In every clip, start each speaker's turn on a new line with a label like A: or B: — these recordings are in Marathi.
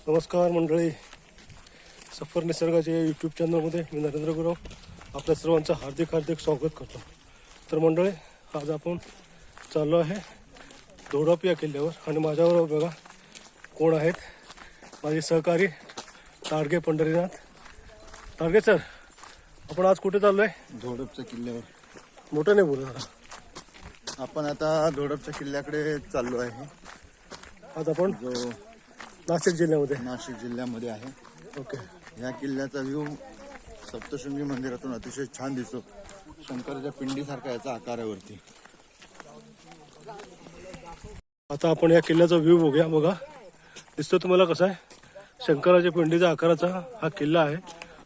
A: नमस्कार मंडळी, सफर निसर्गाच्या यूट्यूब चॅनलमध्ये मी नरेंद्र गुरव आपल्या सर्वांचं हार्दिक स्वागत करतो. तर मंडळी, आज आपण चाललो आहे धोडप या किल्ल्यावर आणि माझ्याबरोबर बघा कोण आहेत, माझे सहकारी ताडगे पंढरीनाथ. ताडगे सर, आपण आज कुठे चाललो आहे?
B: धोडपच्या किल्ल्यावर.
A: मोठं नाही बोला जरा.
B: आपण आता धोडपच्या किल्ल्याकडे चाललो आहे,
A: आज आपण
B: जो
A: नाशिक जिल्ह्यामध्ये
B: नाशिक जिल्ह्यामध्ये आहे.
A: ओके.
B: ह्या किल्ल्याचा व्ह्यू सप्तशृंगी मंदिरातून अतिशय छान दिसतो. शंकराच्या पिंडीसारखा याचा आकार आहे वरती.
A: आता आपण या किल्ल्याचा व्ह्यू बघूया. बघा, दिसतो तुम्हाला कसा आहे? शंकराच्या पिंडीचा आकाराचा हा किल्ला आहे.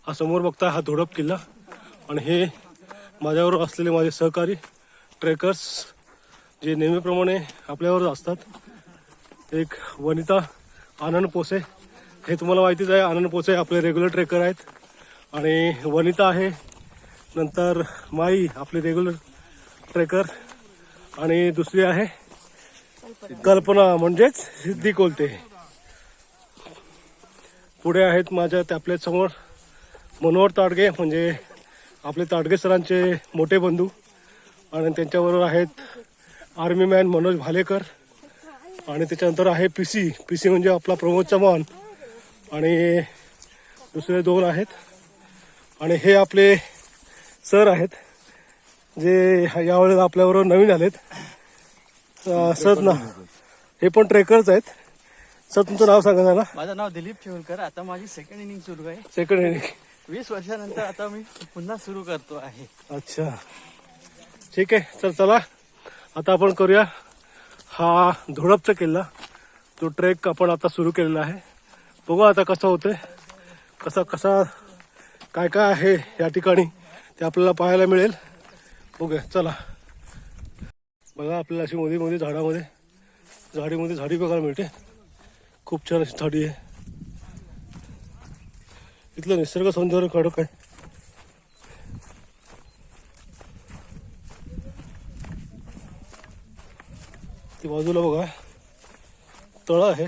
A: हा समोर बघता हा धोडप किल्ला. आणि हे माझ्यावर असलेले माझे सहकारी ट्रेकर्स जे नेहमीप्रमाणे आपल्यावर असतात. एक वनिता आनंद पोसे, हे तुम्हाला माहितीच आहे. आनंद पोसे आपले रेग्युलर ट्रेकर आहेत. आणि वनिता आहे, नंतर माई आपले रेग्युलर ट्रेकर, आणि दुसरी आहे कल्पना म्हणजेच सिद्धी कोलते. पुढे आहेत माझ्या आपल्या समोर मनोहर ताडगे, म्हणजे आपले ताडगे सरांचे मोठे बंधू. आणि त्यांच्याबरोबर आहेत आर्मी मॅन मनोज भालेकर. आणि त्याच्यानंतर आहे पीसी म्हणजे आपला प्रमोद चव्हाण. आणि दुसरे दोन आहेत. आणि हे आपले सर आहेत जे यावेळेला आपल्याबरोबर नवीन आलेत. सर ना, हे पण ट्रेकर्स आहेत. सर, तुमचं नाव सांगा जरा.
C: माझं नाव दिलीप चिवलकर. आता माझी सेकंड इनिंग सुरू आहे.
A: Second inning.
C: 20 वर्षानंतर आता मी पुन्हा सुरू करतो आहे.
A: अच्छा, ठीक आहे. सर चला, आता आपण करूया हा धोडपचा किल्ला, जो ट्रेक आपण आता सुरू केलेला आहे. बघू आता कसं होतंय, कसा काय काय आहे या ठिकाणी ते आपल्याला पाहायला मिळेल. बघूया, चला. बघा, आपल्याला अशी मध्ये झाडीमध्ये झाडी बघायला मिळते. खूप छान अशी झाडी आहे. इथलं निसर्ग सौंदर्य कडक आहे. ती बाजूला बघा तळ आहे.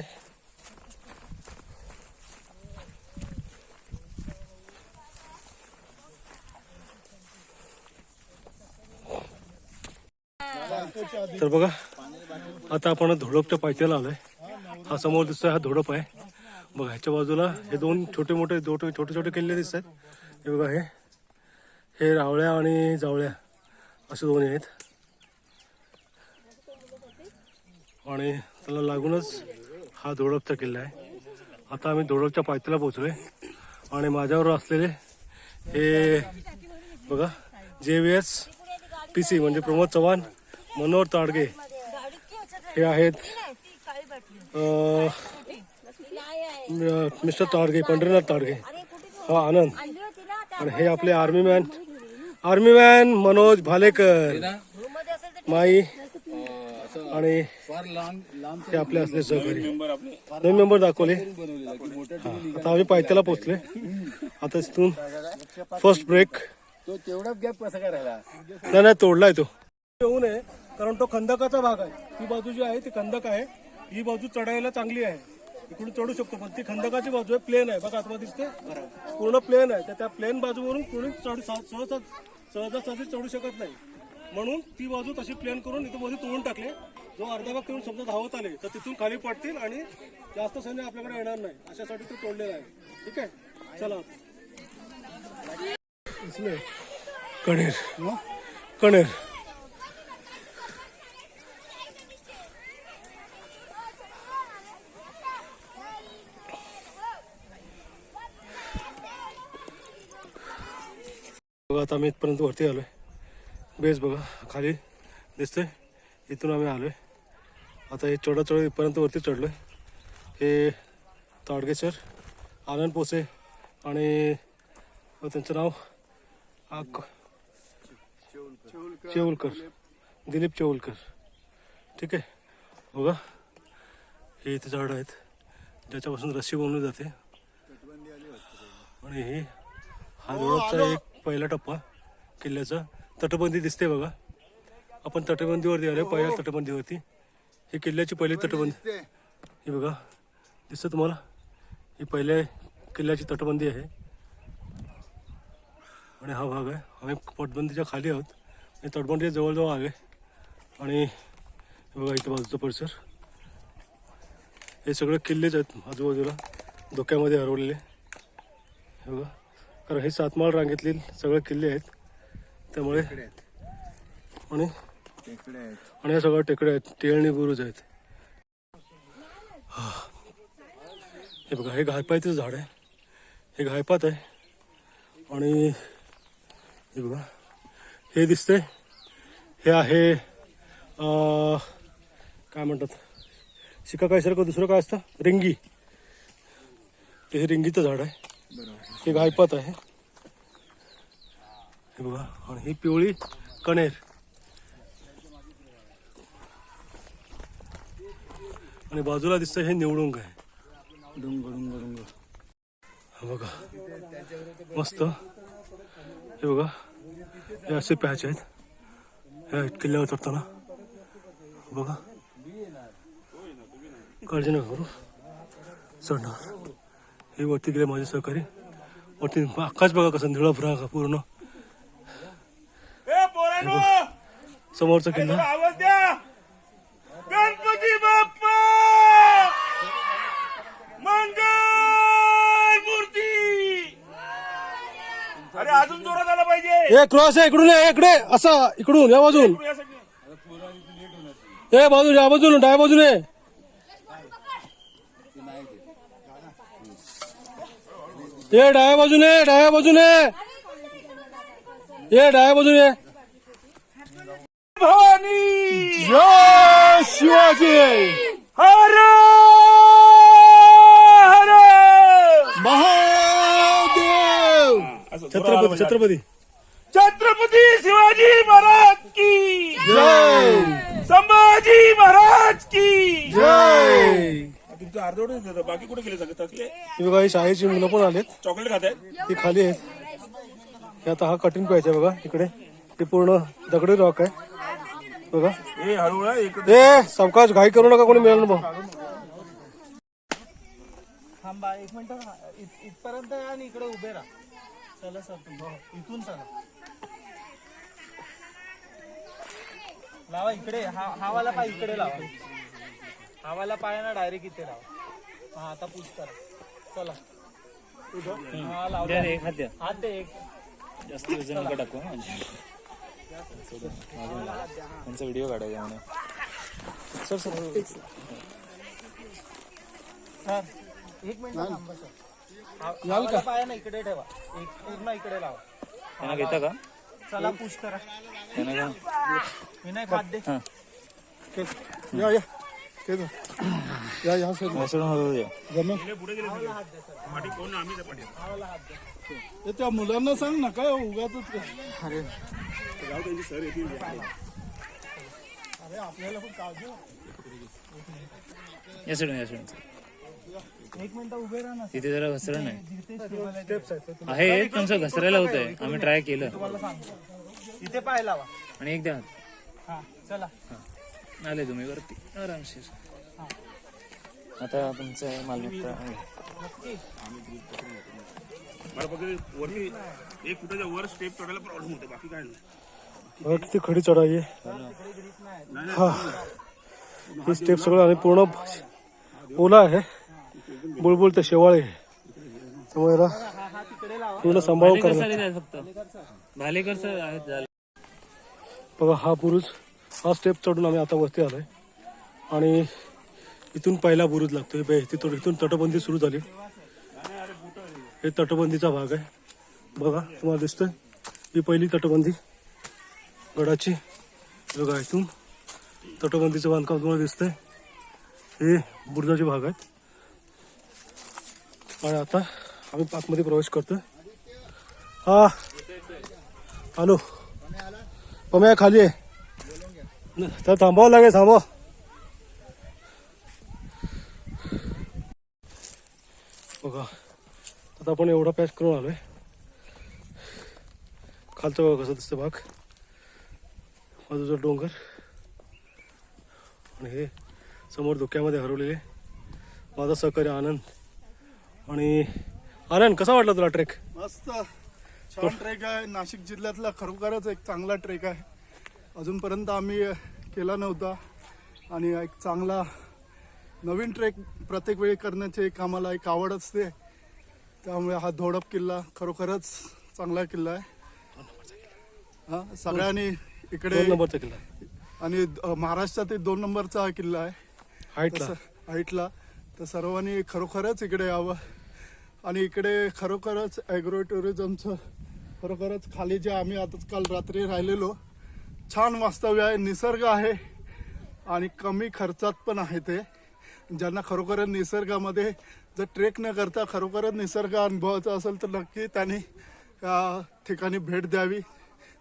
A: तर बघा, आता आपण धोडपच्या पायथ्याला आलोय. हा समोर दिसतोय हा धोडप आहे. बघा, ह्याच्या बाजूला हे दोन छोटे छोटे किल्ले दिसत आहेत. हे बघा, हे रावळ्या आणि जावळ्या असे दोन्ही आहेत. आणि त्याला लागूनच हा धोडपचा किल्ला आहे. आता आम्ही धोडपच्या पायथ्याला पोहोचलोय. आणि माझ्यावर असलेले हे बघा JVS PC म्हणजे प्रमोद चव्हाण, मनोहर ताडगे, हे आहेत मिस्टर ताडगे, पंढरीनाथ ताडगे, हा आनंद. आणि हे आपले आर्मी मॅन मनोज भालेकर, माई. आणि हे आपले असले सहकारी नवीन मेंबर दाखवले. आता आम्ही पायथ्याला पोहोचले. आता इथून फर्स्ट ब्रेक.
B: तेवढा गॅप कसा काय राहिला?
A: नाही, तोडलाय तो. येऊ नये, कारण तो खंदकाचा भाग आहे. ही बाजू जी आहे ती खंदक आहे. ही बाजू चढायला चांगली आहे, इकडून चढू शकतो. पण ती खंदकाची बाजू आहे, प्लेन आहे. बघा, आतमध्ये दिसते पूर्ण प्लेन आहे. तर त्या प्लेन बाजूवरून कोणी सहजासहजी चढू शकत नाही. म्हणून ती बाजू तशी प्लेन करून इथं मध्ये तोडून टाकले. जो अर्धा भाग करून समजा धावत आले तर तिथून खाली पडतील आणि जास्त सैन्य आपल्याकडे येणार नाही, अशासाठी ते तोडलेलं आहे. ठीक आहे, चला. इसमें कणेर बघा. आता आम्ही इथपर्यंत वरती आलोय. बेस बघा खाली दिसतोय, इथून आम्ही आलोय. आता हे चढ इथपर्यंत वरती चढलोय. हे ताडगे सर, आनंद पोसे आणि त्यांचं नाव चेवलकर, दिलीप चेवलकर. ठीक आहे. बघा, हे इथे झाडं आहेत ज्याच्यापासून रस्सी बनवली जाते. आणि हे हा धोडपचा एक पहिला टप्पा किल्ल्याचा. तटबंदी दिसते बघा. आपण तटबंदीवरती आलो, पहिल्या तटबंदीवरती. ही किल्ल्याची पहिली तटबंदी. हे बघा, दिसतं तुम्हाला, ही पहिल्या किल्ल्याची तटबंदी आहे आणि हा भाग आहे. आम्ही तटबंदीच्या खाली आहोत आणि तटबंदीच्या जवळजवळ आहे. आणि हे बघा इथं बाजूचा परिसर, हे सगळे किल्लेच आहेत आजूबाजूला धोक्यामध्ये हरवलेले. हे बघा, कारण हे सातमाळ रांगेतले सगळे किल्ले आहेत त्यामुळे. आणि ह्या सगळ्या टेकड्या आहेत, टेळणी बुरुज आहेत. हे बघा, हे घायपातीचं झाड आहे, हे घायपात आहे. आणि हे बघा, हे दिसतंय, हे आहे काय म्हणतात, शिका काय सारखं दुसरं काय असतं, रिंगी. हे रिंगीचं झाड आहे, हे घायपात आहे. हे बघा, आणि ही पिवळी कणेर. आणि बाजूला दिसतं हे निवडुंग आहे. डुंग बघा मस्त. हे बघा, हे असे पॅच आहेत ह्या किल्ल्यावर चढताना. बघा, काळजी नका करू, चढणार. हे वरती गेले माझे सहकारी. वरती आकाश बघा कसं निळा भरा का पूर्ण. समोरचा किल्ला.
D: गणपती बाप्पा मंगल मूर्ती. अरे अजून जोरात आला पाहिजे.
A: हे क्रॉस आहे, इकडून आहे, इकडे असा, इकडून या बाजून, हे बाजून, या बाजून, डाव्या बाजूने. हे डाव्या बाजूने, डाव्या बाजूने, हे डाव्या बाजूने.
D: भवानी
A: जय शिवाजी.
D: हर हर
A: महादेव. छत्रपती छत्रपती
D: छत्रपती शिवाजी महाराज की
A: जय.
D: संभाजी महाराज की
A: जय.
D: तुमचं अर्धवटच होतं, बाकी कुठे गेले सगळे थकले.
A: हे बघा, ही शाळेची मुलं पण आलेत,
D: चॉकलेट खात आहेत.
A: ती खाली आहेत. हे आता हा कटिंग पाहिजे बघा, इकडे ते पूर्ण दगडी रॉक आहे बघा.
D: हे हळूहळू एक
A: ए सावकाश, घाई करू नका, कोणी मिळालं बघ.
C: थांबा एक मिनिट, इथपर्यंत या आणि इकडे उभे राहा. चला सर, इथून चला. लावा इकडे, हा वाला पाय इकडे लावा. हा वाला पाय ना डायरेक्ट इथे लावा. हा आता पुश करा. चला हा लावला. हात दे एक.
E: जास्त वजन नका टाकू त्यांचा व्हिडिओ काढायचा म्हणून. सर
C: सर एक मिनिट थांबा सर. हा वाला पाय ना इकडे ठेवा, एक पूर्ण इकडे लावा.
E: त्यांना घेता का?
C: चला पुश करा.
E: त्यांना का?
C: विनायक हात दे.
A: या या या या सर.
E: मिसळून हळूहळू द्या.
A: त्या मुलांना सांग ना, काय उगाच.
E: या सोडून या सोडून.
C: एक मिनिट उभे राहा ना.
E: तिथे जरा घसरण आहे, तुमचं घसरायला होत आहे. आम्ही ट्राय केलं.
C: तुम्हाला सांगतो, इथे पाय लावा.
E: आणि एकदा
C: हा चला.
E: आले तुम्ही वरती आरामशीर. आता तुमचं मालमत्ता
D: मला फक्त वरती एक फुटाच्या वर स्टेप चढायला प्रॉब्लेम होते, बाकी काय नाही.
A: बघा किती खडी चढाई आहे. हा, ही स्टेप सगळं आणि पूर्ण ओला आहे, बुळबुळ ते शेवाळे आहे, त्यामुळे याला पूर्ण सांभाळून करायला.
E: फक्त भालेकर सर आहेत झाले.
A: बघा हा बुरुज, हा स्टेप चढून आम्ही आता वरती आलोय. आणि इथून पहिला बुरुज लागतोय. इथून तटबंदी सुरू झाली. हे तटबंदीचा भाग आहे बघा, तुम्हाला दिसतंय ही पहिली तटबंदी गडाची. बघा इथून तटबंदीचं बांधकाम तुम्हाला दिसतंय. हे बुरुजाचे भाग आहेत. आणि आता आम्ही आतमध्ये प्रवेश करतोय. हा हॅलो, पम्या खाली आहे, तर थांबावं लागेल, थांबवा. बघा आता आपण एवढा पॅच करून आलोय. खालचं बघा कसं दिसतं भाग, बाजूचा डोंगर आणि हे समोर धोक्यामध्ये हरवलेले माझा सहकारी आनंद आणि आनंद कसा वाटला तुला ट्रेक?
F: मस्त छान ट्रेक आहे. नाशिक जिल्ह्यातला खरोखरच एक चांगला ट्रेक आहे. अजूनपर्यंत आम्ही केला नव्हता आणि एक चांगला नवीन ट्रेक प्रत्येक वेळी करण्याची एक आम्हाला एक आवड असते. त्यामुळे हा धोडप किल्ला खरोखरच चांगला किल्ला आहे. हा सगळ्यांनी इकडे
A: 2 नंबरचा किल्ला
F: आणि महाराष्ट्रातील 2 नंबरचा हा किल्ला आहे
A: हाईटला.
F: हाईटला. तर सर्वांनी खरोखरच इकडे यावं आणि इकडे खरोखरच ॲग्रो टुरिझमचं खरोखरच खाली जे आम्ही आता काल रात्री राहिलेलो छान वास्तव्य आहे. निसर्ग आहे आणि कमी खर्चात पण आहे. ते ज्यांना खरोखरच निसर्गामध्ये जर ट्रेक न करता खरोखरच निसर्ग अनुभवायचा असेल तर नक्की त्यांनी या ठिकाणी भेट द्यावी.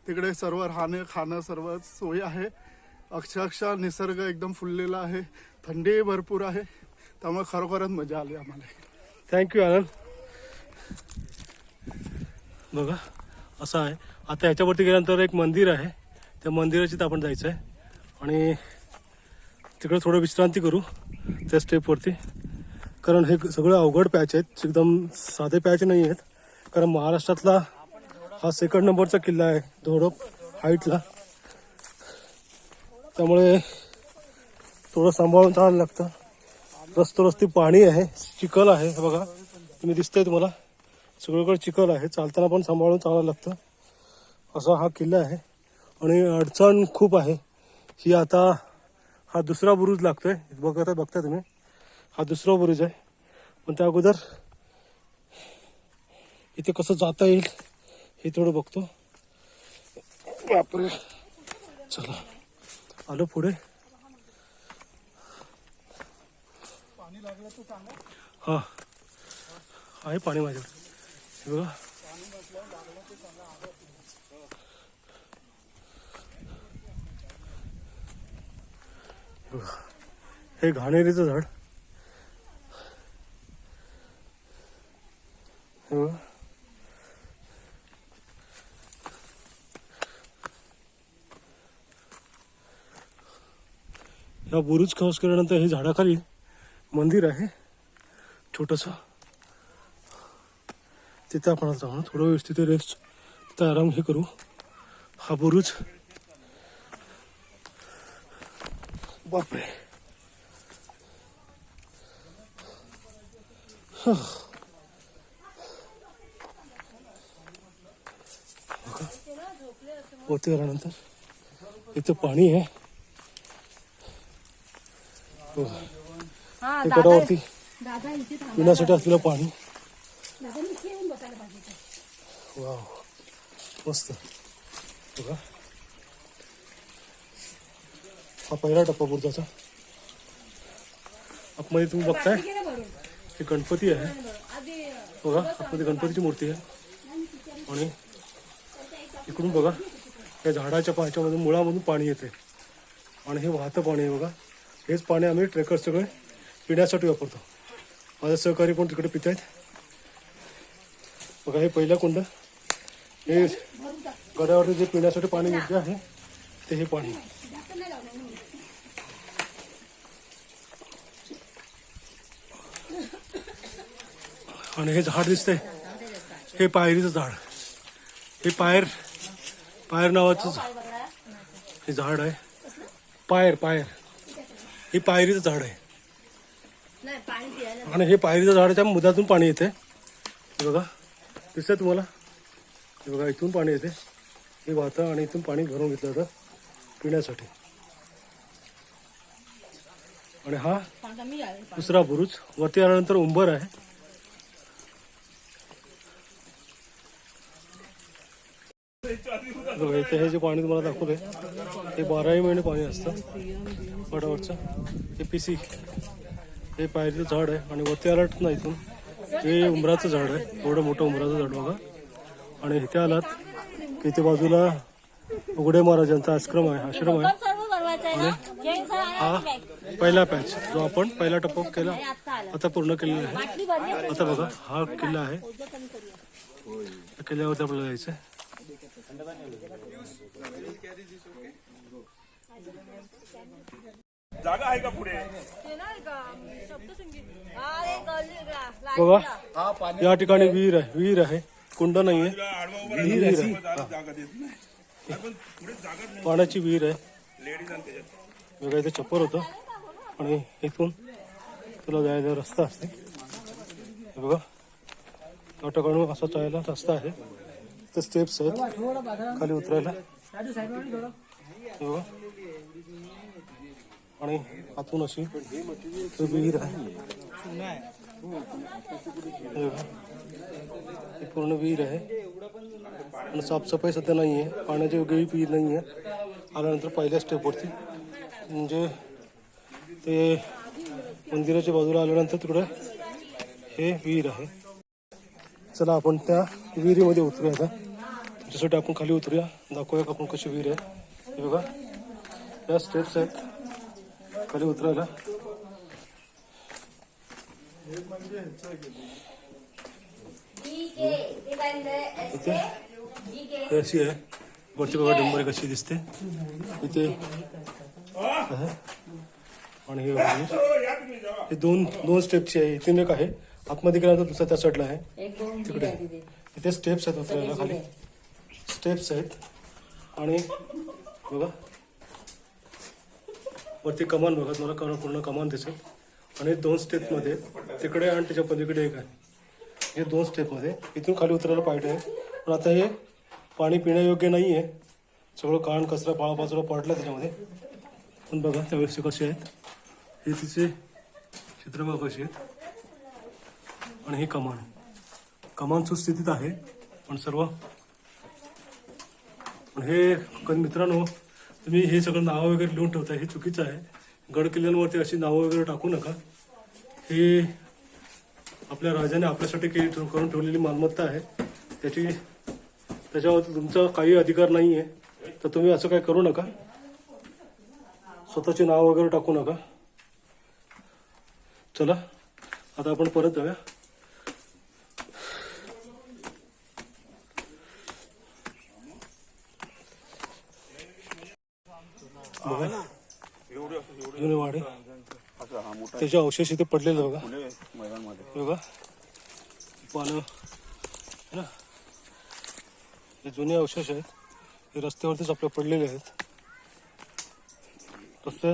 F: तिकडे सर्व राहणं खाणं सर्व सोय आहे. अक्षरशः निसर्ग एकदम फुललेला आहे. थंडी भरपूर आहे. त्यामुळे खरोखरच मजा आली आम्हाला.
A: थँक्यू आनंद. बघा असं आहे. आता ह्याच्यावरती गेल्यानंतर एक मंदिर आहे. त्या मंदिराची तर आपण जायचं आहे आणि तिकडे थोडं विश्रांती करू त्या स्टेपवरती. कारण हे सगळं अवघड पॅच आहेत. एकदम साधे पॅच नाही आहेत. कारण महाराष्ट्रातला हा 2nd नंबरचा किल्ला आहे धोडप हाईटला. त्यामुळे थोडं सांभाळून चालायला लागतं. रस्ती पाणी आहे, चिखल आहे. हे बघा तुम्ही दिसतंय तुम्हाला सगळीकडे चिखल आहे. चालताना पण सांभाळून चालायला लागतं. असा हा किल्ला आहे आणि अडचण खूप आहे. ही आता हा 2रा बुरुज लागतोय. बघताय तुम्ही हा 2रा बुरुज आहे. पण त्या अगोदर इथे कसं जाता येईल हे थोडं बघतो. बापरे चला आलो पुढे. हा आहे पाणी माझ्याकडे. बघा हे घाणेरीचं झाड. हे बघा या बुरुज क्रॉस केल्यानंतर हे झाडाखाली मंदिर आहे छोटंसं. तिथे आपण जाऊ थोडं व्यवस्थित रेस्ट तिथे आराम हे करू. हा बुरुज बापरे वरती आल्यानंतर इथं पाणी आहे. गडावरती पिण्यासाठी असलेलं पाणी. वाव मस्त. बघा हा पहिला टप्पा बुरुजाचा. आतमध्ये तुम्ही बघताय हे गणपती आहे. बघा आतमध्ये गणपतीची मूर्ती आहे आणि इकडून बघा या झाडाच्या पाच्यामधून मुळामधून पाणी येते आणि हे वाहतं पाणी आहे. बघा हेच पाणी आम्ही ट्रेकर सगळे पिण्यासाठी वापरतो. माझे सहकारी पण तिकडे पित आहेत. बघा हे पहिलं कुंड. हे गडावरती जे पिण्यासाठी पाणी योग्य आहे ते हे पाणी. आणि हे झाड दिसतंय हे पायरीचं झाड. हे पायर नावाचं हे झाड आहे. पायर हे पायरीचं झाड आहे आणि हे पायरीच्या झाडाच्या मुदातून पाणी येते. हे बघा दिसतंय तुम्हाला. हे बघा इथून पाणी येते. हे वाहतं आणि इथून पाणी भरून घेतलं जातं पिण्यासाठी. आणि हा 2रा बुरुज. वरती आल्यानंतर उंबर आहे. बघा इथे हे जे पाणी तुम्हाला दाखवलंय हे 12ही महिने पाणी असतं गडावरचं. हे पिसी हे पायरीचं झाड आहे आणि वरती आलात ना इथून हे उंबराचं झाड आहे. एवढं मोठं उंबराचं झाड बघा. आणि इथे आलात की इथे बाजूला उघडे महाराजांचा आश्रम आहे. आणि हा पहिला पॅच जो आपण पहिला टप्पा केला आता पूर्ण केलेला आहे. आता बघा हा किल्ला आहे. या किल्ल्यावरती आपल्याला जायचं आहे.
D: जागा आहे का पुढे?
A: बघा या ठिकाणी विहीर आहे कुंड नाहीये विहीर आहे
D: जागा देत नाही पण पुढे जागा
A: पाण्याची विहीर आहे
D: लेडीज आणि त्याच्यात
A: बघा इथे छप्पर होतं आणि इथून तुला जायला रस्ता असते हे बघा या ठिकाणी असा जायला रस्ता आहे इथे स्टेप्स आहेत खाली उतरायला हे बघा आणि आतून अशी विहीर आहे हे बघा. ही पूर्ण विहीर आहे आणि साफसफाई सध्या नाही आहे पाण्याची वेगळी विहीर नाही आहे आल्यानंतर पहिल्या स्टेपवरती म्हणजे ते मंदिराच्या बाजूला आल्यानंतर तिकडं हे विहीर आहे चला आपण त्या विहिरीमध्ये उतरूया आता त्याच्यासाठी आपण खाली उतरूया दाखवूया का आपण कशी विहीर आहे हे बघा या स्टेप्स आहेत खाली उतरायला इथे हे अशी आहे वरती बघा डंबरी कशी दिसते इथे आहे. आणि हे बघा हे दोन स्टेपची आहे इथून एक आहे आतमध्ये गेल्यानंतर दुसरा त्या साईडला आहे तिकडे इथे स्टेप्स आहेत उतरायला खाली स्टेप्स आहेत आणि बघा वरती कमान बघा तुम्हाला पूर्ण कमान दिसेल आणि 2 स्टेपमध्ये तिकडे आणि त्याच्या पलीकडे एक आहे हे 2 स्टेपमध्ये इथून खाली उतरायला पाहिजे आहे पण आता हे पाणी पिण्यायोग्य नाही आहे सगळं काण कचरा पाळापाचोळा पडला त्याच्यामध्ये पण बघा त्यावेळेस कसे आहेत हे तिचे चित्र बघा कसे आहेत आणि हे कमान सुस्थितीत आहे पण सर्व पण हे मित्रांनो तुम्ही हे सगळं नावं वगैरे लिहून ठेवता हे चुकीचं आहे गड किल्ल्यांवरती अशी नावं वगैरे टाकू नका हे आपल्या राजाने आपल्यासाठी करून ठेवलेली मालमत्ता आहे त्याच्यावरती तुमचा काही अधिकार नाही आहे तर तुम्ही असं काही करू नका स्वतःचे नाव वगैरे टाकू नका चला आता आपण परत जाऊया बघा जुने वाडे त्याचे अवशेष इथे पडलेले बघा बघा पानं है ना हे जुने अवशेष आहेत हे रस्त्यावरतीच आपल्या पडलेले आहेत रस्ता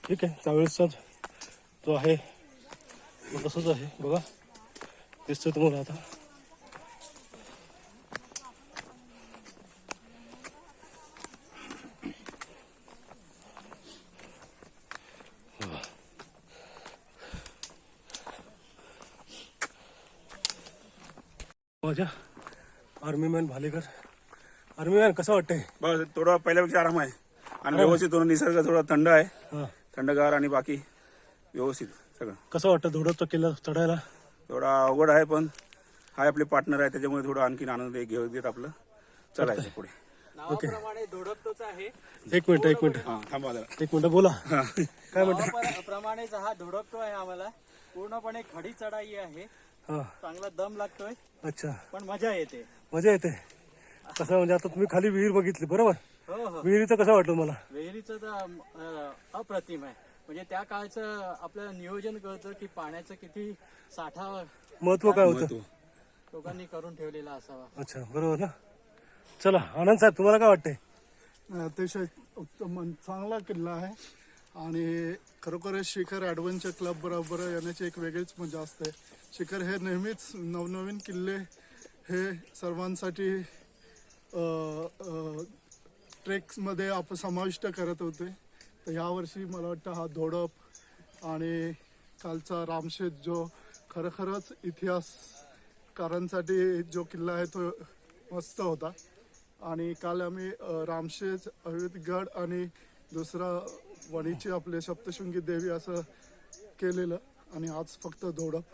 A: ठीक आहे त्यावेळेसचा जो आहे तसंच आहे बघा दिसतंय तुम्हाला आता माझ्या army man Bhalekar army man कसं वाटतंय
D: बस थोडा पहिल्यापेक्षा आराम आहे आणि व्यवस्थित थोडं निसर्ग थोडा थंड आहे
A: हा
D: थंडगार आणि बाकी व्यवस्थित सगळं
A: कसं वाटतं धोडपचा किल्ला चढायला
D: थोडा अवघड आहे पण हाय आपले पार्टनर आहे त्याच्यामुळे थोडं आणखीन आनंद घेऊ देत आपलं चलायचं पुढे
C: नावाप्रमाणे धोडपतोच आहे
A: एक मिनिट
D: हा थांबा जरा
A: एक मिनिट बोला काय म्हणता
C: प्रमाणेच हा धोडपतो आहे आम्हाला पूर्णपणे खडी चढाई आहे
A: हा
C: चांगला दम लागतोय
A: अच्छा
C: पण मजा येते
A: मजा येते कसं म्हणजे आता तुम्ही खाली विहीर बघितली बरोबर
C: हो हो
A: विहिरीचं कसं वाटलं मला
C: विहिरीचं तर अप्रतिम आहे म्हणजे त्या काळचं आपल्याला नियोजन कळतं की पाण्याचं किती साठा
A: महत्व काय होतं
C: लोकांनी करून ठेवलेला असावा
A: अच्छा बरोबर ना चला आनंद साहेब तुम्हाला काय वाटतंय
F: अतिशय उत्तम चांगला किल्ला आहे आणि खरोखरच शिखर ॲडव्हेंचर क्लब बरोबर येण्याची एक वेगळीच मजा असते शिखर हे नेहमीच नवनवीन किल्ले हे सर्वांसाठी ट्रेक्समध्ये आपण समाविष्ट करत होते तर यावर्षी मला वाटतं हा धोडप आणि कालचा रामशेत जो खरोखरच इतिहासकारांसाठी जो किल्ला आहे तो मस्त होता आणि काल आम्ही रामशेत अयोध्यगड आणि दुसरा वणीची आपले सप्तशृंगी देवी असं केलेलं आणि आज फक्त धोडप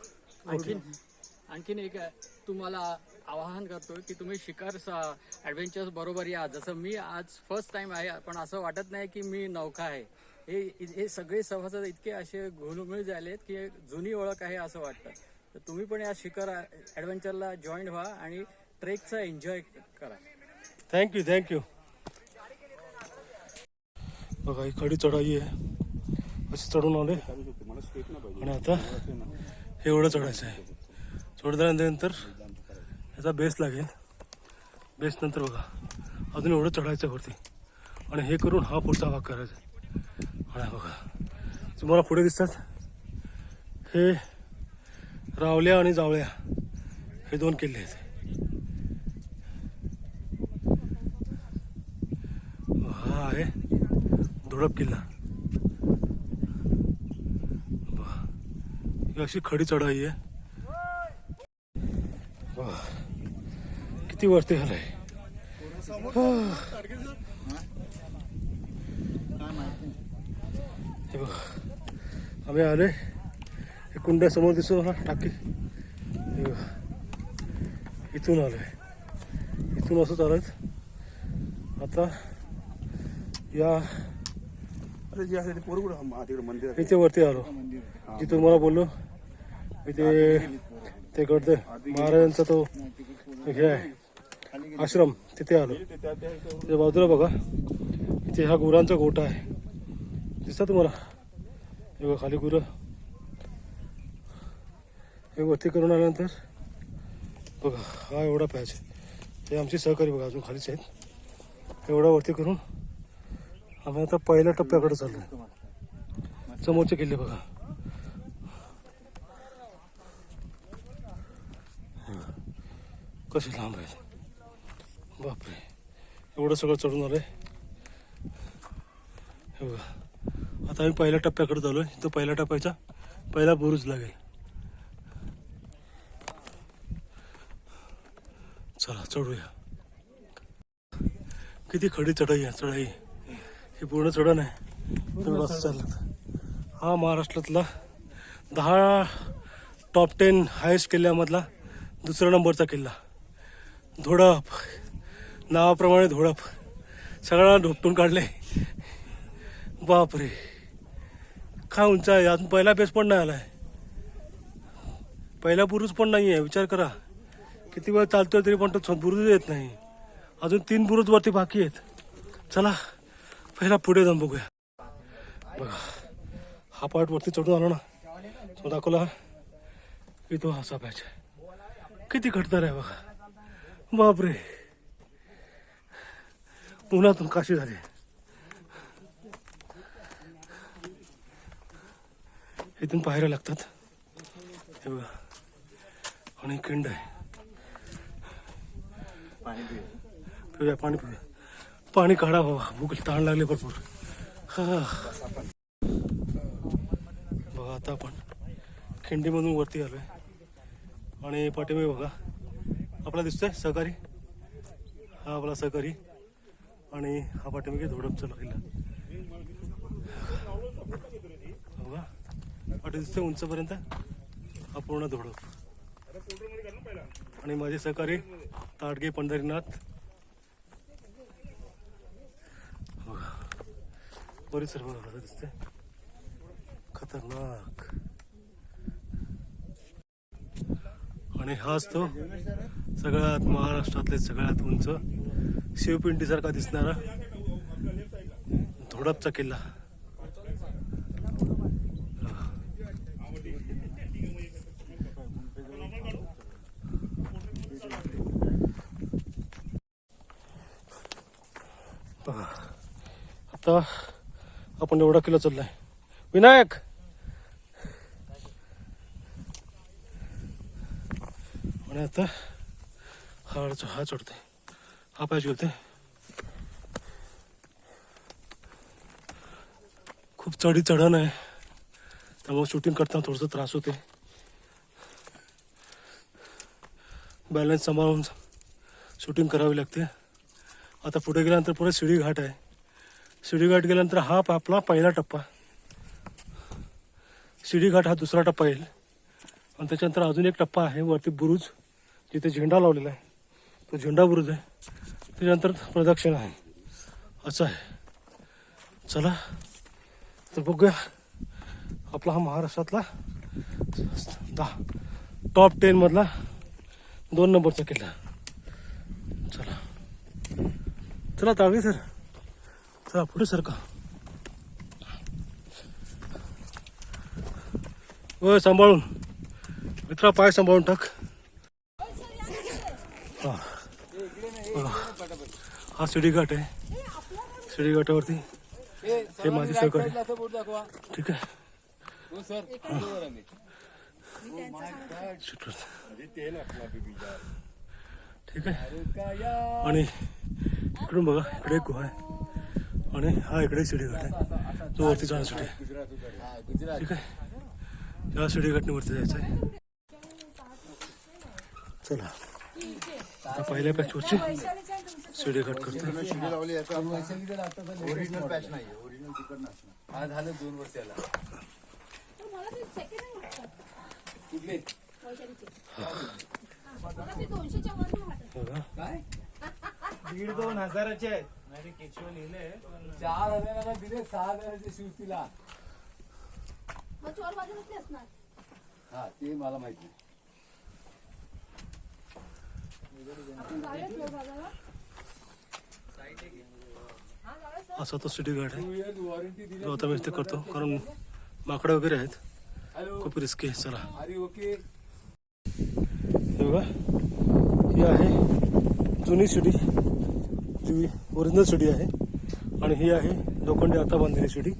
G: आणखीन एक तुम्हाला आवाहन करतोय की तुम्ही शिखर ॲडव्हेंचर्स बरोबर या जसं मी आज फर्स्ट टाइम आहे पण असं वाटत नाही की मी नौका आहे हे सगळे सभासद इतके असे घुलमिळ झालेत की जुनी ओळख आहे असं वाटतं तर तुम्ही पण या शिखर ॲडव्हेंचरला जॉईन व्हा आणि ट्रेकचा एन्जॉय करा
A: थँक्यू बघा ही खडी चढाई आहे अशी चढून आले आणि आता हे एवढं चढायचं आहे. चढल्यानंतर याचा बेस लागेल. बेस नंतर बघा अजून एवढं चढायचं वरती आणि हे करून हा पुढचा भाग करायचा. आणि बघा तुम्हाला पुढे दिसतात हे रावल्या आणि जावळ्या हे 2 किल्ले आहेत. हा आहे धुडप किल्ला. ही अशी खडी चढाई आहे. वाह, किती वरती आलंय. हे बघा आम्ही आले. हे कुंड्यासमोर दिसतो ना टाकी. हे बघा इथून आलोय. इथून असं चालत आता या
D: अरे जे आहे ते पोरगुड तिकडे मंदिर आहे.
A: इथे वरती आलो. जिथे तुम्हाला बोललो इथे ते गड महाराजांचा तो हे आहे आश्रम तिथे आलो. त्या बाजूला बघा इथे हा गुरांचा गोठा आहे. दिसता तुम्हाला हे बघा खाली गुरं. हे वरती करून आल्यानंतर बघा हा एवढा पॅच. हे आमचे सहकारी बघा अजून खालीच आहेत. एवढा वरती करून आम्ही आता पहिल्या टप्प्याकडे चाललो. समोरचे किल्ले बघा. कसे लांब आहेत. बापरे एवढं सगळं चढून आलंय. हे बघा आता आम्ही पहिल्या टप्प्याकडे चाललोय. तो पहिल्या टप्प्याचा पहिला बुरुज लागेल. चला चढूया. किती खडी चढाई आहे. चढाई ही पूर्ण चढण आहे. तुम्ही बस चाललं. हा महाराष्ट्रातला 10 टॉप 10 हायेस्ट किल्ल्यामधला 2रा नंबरचा किल्ला. धोडप नावाप्रमाणे धोडप सगळ्यांना ढोपटून काढले. बापरे काय उंच आहे. अजून पहिला बेस पण नाही आलाय. पहिला बुरुज पण नाही आहे. विचार करा किती वेळ चालतोय तरी पण तो बुरुज येत नाही. अजून 3 बुरुज वरती बाकी आहेत. चला पहिला पुढे जाऊन बघूया. बघा हा पार्ट वरती चढून आलो ना तो दाखवला की तो असा पॅच आहे. किती खडतर आहे बघा. बापरे उन्हातून काशी झाली. इथून पाहायला लागतात. हे बघा आणि खिंड आहे. पिऊया पाणी पिऊया. पाणी काढा बाबा. भूक ताण लागले भरपूर. हा बघा आता आपण खिंडीमधून वरती आलोय. आणि पाठीमागे बघा आपला दिसतोय सहकारी. हा आपला सहकारी. आणि हा पाठीमागे धोडपचा किल्ला बघा. पाठी दिसतोय उंचपर्यंत हा पूर्ण धोडप. आणि माझे सहकारी ताडगे पंढरीनाथ. बघा परिसर बघा कसं दिसतंय. खतरनाक. आणि हाच तो सगळ्यात महाराष्ट्रातले सगळ्यात उंच शिवपिंडीसारखा दिसणारा धोडपचा किल्ला. बघा आता आपण एवढा किल्ला चढलाय. विनायक आणि आता हा चढते. हा पॅच घेते. खूप चढण आहे त्यामुळे शूटिंग करताना थोडंसं त्रास होते. बॅलन्स सांभाळून शूटिंग करावी लागते. आता पुढे गेल्यानंतर पुढे शिडी घाट आहे. शिडी घाट गेल्यानंतर हा आपला पहिला टप्पा. शिडी घाट हा 2रा टप्पा येईल. आणि त्याच्यानंतर अजून एक टप्पा आहे वरती बुरुज जिथे झेंडा लावलेला आहे. तो झेंडा बुरुज आहे. त्याच्यानंतर प्रदक्षिण आहे. असं आहे. चला तर बघूया आपला हा महाराष्ट्रातला टॉप 10 मधला 2 नंबरचा किल्ला. चला चला तावडे सर. चला पुढे सरका. होय सांभाळून. मित्रा पाय सांभाळून टाक. हा शिडी घाट आहे. शिडी घाटावरती हे माझे सहकारी. ठीक आहे. ठीक आहे. आणि इकडून बघा, इकडे एक गुहा आहे आणि हा इकडे शिडी घाट आहे जो वरती जाण्यासाठी आहे. ठीक आहे. या शिडी घाटने वरती जायचं आहे. चला आता पहिल्या पॅचवरची शिडी घाट करतो.
B: शिडी लावली याचा ओरिजिनल पॅच नाही, ओरिजिनल तिकडनं असणार. आज झालं 2 वर्षाला.
A: बघा
C: 1,500-2,000 आहेत.
H: 4,000 दिले, 6,000 शिवतीला. हा ते मला माहित नाही.
A: असा तो सिटी घाट आहे जो आता मी ते करतो कारण माकडे वगैरे आहेत. खूप रिस्की आहे. चला
H: ओके.
A: हे बघा, ही आहे जुनी शिडी, जी ओरिजिनल शिडी आहे. आणि ही आहे लोखंडी आता बांधलेली शिडी.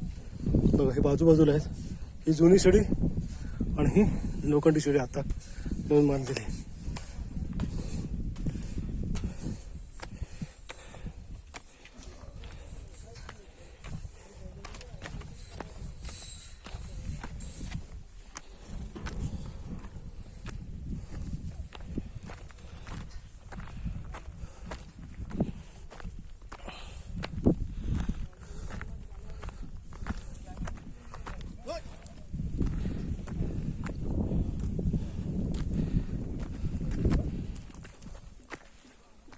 A: बघा हे बाजूबाजूला आहेत. ही जुनी शिडी आणि ही लोखंडी शिडी आता नवीन बांधलेली.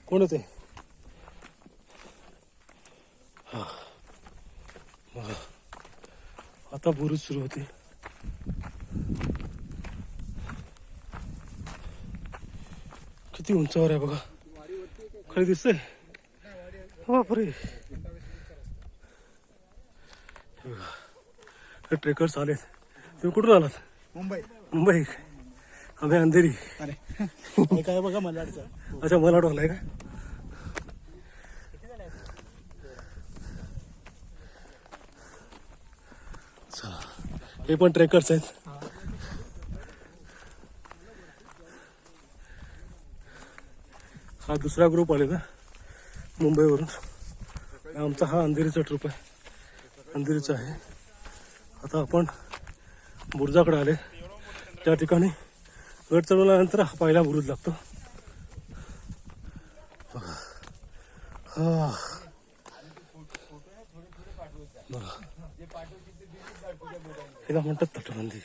A: कोण होते? हा बघा आता बुरुज सुरू होते. किती उंचावर आहे बघा, खाली दिसतंय. बापरे, हे ट्रेकर्स आलेत. तुम्ही कुठून आलात? मुंबई. आम्ही अंधेरी.
F: काय बघा मला
A: अच्छा, मला वाटलं आहे का? चला, हे पण ट्रेकर्स आहेत. हा दुसरा ग्रुप आले का मुंबईवरून. आमचा हा अंधेरीचा ट्रूप आहे, अंधेरीचा आहे. आता आपण बुरुजाकडे आले. त्या ठिकाणी गड चढवल्यानंतर हा पहिला बुरुज लागतो. हा बघा, हिला म्हणतात तटबंदी.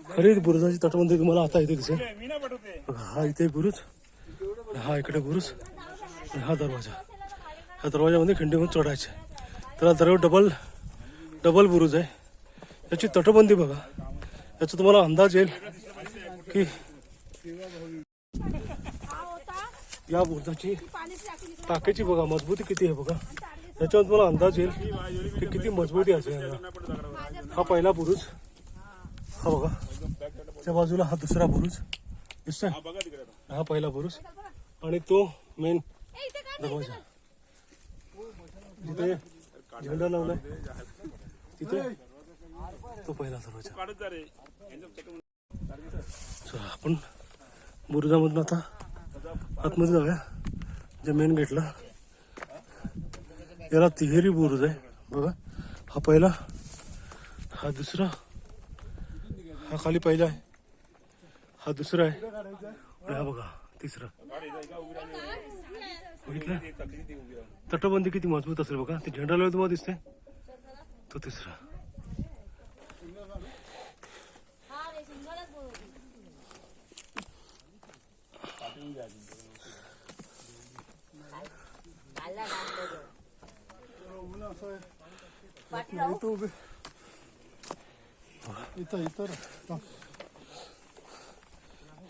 A: खरी बुरुजाची तटबंदी तुम्हाला आता इथे दिसेल. बघा, हा इथे बुरुज, हा इकडे बुरुज आणि हा दरवाजा. ह्या दरवाजामध्ये खिंडीमध्ये चढायचे. त्याला दरवाजा डबल बुरुज आहे. याची तटबंदी बघा. याचा तुम्हाला अंदाज येईल की या बुरुजाची टाकेची बघा मजबूती किती आहे बघा. याच्यावर तुम्हाला अंदाज येईल की किती मजबूती असेल. हा पहिला बुरुज, हा बघा. त्या बाजूला हा दुसरा बुरुज दिसतोय. हा पहिला बुरुज आणि तो मेन दरवाजा जिथे झेंडा लावलाय तिथे तो पहिला दरवाजा. चला आपण बुरुजामधून आता आतमध्ये जाऊया. जे मेन गेटला याला तिहेरी बुरुज आहे बघा. हा पहिला, हा दुसरा, हा खाली पहिला आहे, हा दुसरा आहे आणि हा बघा तिसरा. बघितलं तटबंदी किती मजबूत असेल बघा. ते झेंडा लावला तुम्हाला दिसते तो तिसरा.